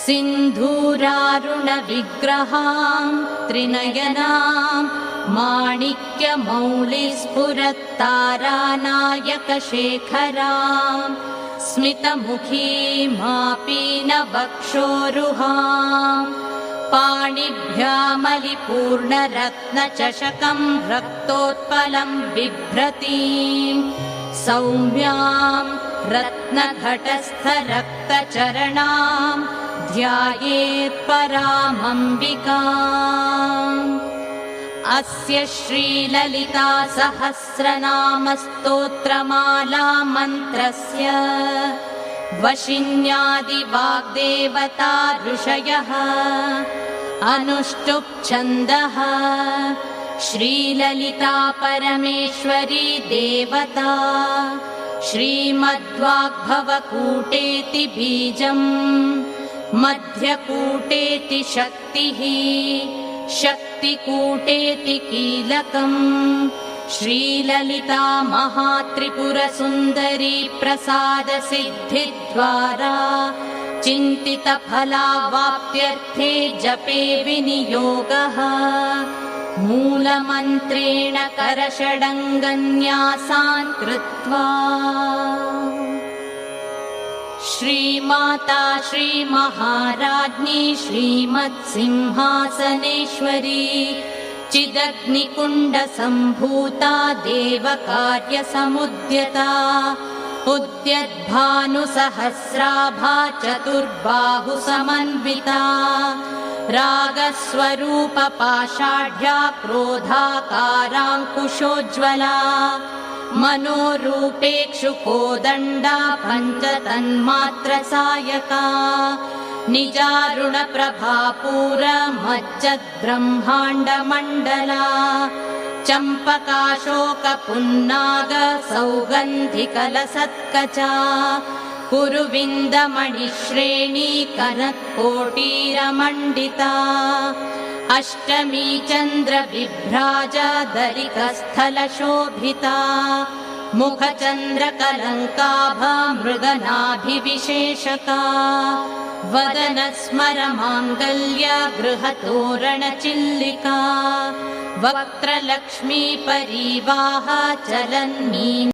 सिन्धूरारुणविग्रहां त्रिनयनां माणिक्यमौलिस्फुरत्तारानायकशेखरां स्मितमुखीमापीनवक्षोरुहां पाणिभ्यामलिपूर्णरत्नचषकं रक्तोत्पलं बिभ्रतीं सौम्यां रत्नघटस्थरक्तचरणां ध्यायेत् परामम्बिकाम्। अस्य श्रीललिता सहस्रनामस्तोत्रमाला मन्त्रस्य वशिन्यादिवाग्देवता ऋषयः अनुष्टुप् छन्दः श्रीललिता परमेश्वरी देवता श्रीमद्वाग्भवकूटेति बीजम् मध्यकूटेति शक्तिः शक्तिकूटेति कीलकम् श्रीललिता महात्रिपुरसुन्दरी प्रसादसिद्धिद्वारा चिन्तितफलावाप्त्यर्थे जपे विनियोगः मूलमन्त्रेण करषडङ्गन्यासान् कृत्वा श्रीमाता श्रीमहाराज्ञी श्रीमत्सिंहासनेश्वरी चिदग्निकुण्डसम्भूता देवकार्यसमुद्यता उद्यद्भानुसहस्राभा चतुर्बाहुसमन्विता रागस्वरूपपाषाढ्या क्रोधाकाराङ्कुशोज्ज्वला मनोरूपेक्षुकोदण्डा पञ्चतन्मात्रसायका निजारुणप्रभापूरमज्जद्ब्रह्माण्डमण्डला चम्पकाशोकपुन्नाग सौगन्धिकलसत्कचा कुरुविन्दमणिश्रेणी कनत्कोटीरमण्डिता अष्टमी चन्द्रविभ्राजदलिकस्थलशोभिता मुखचन्द्रकलङ्काभा मृगनाभिविशेषका वदनस्मरमाङ्गल्य गृहतोरणचिल्लिका वक्त्रलक्ष्मी परीवाह चलन्मीन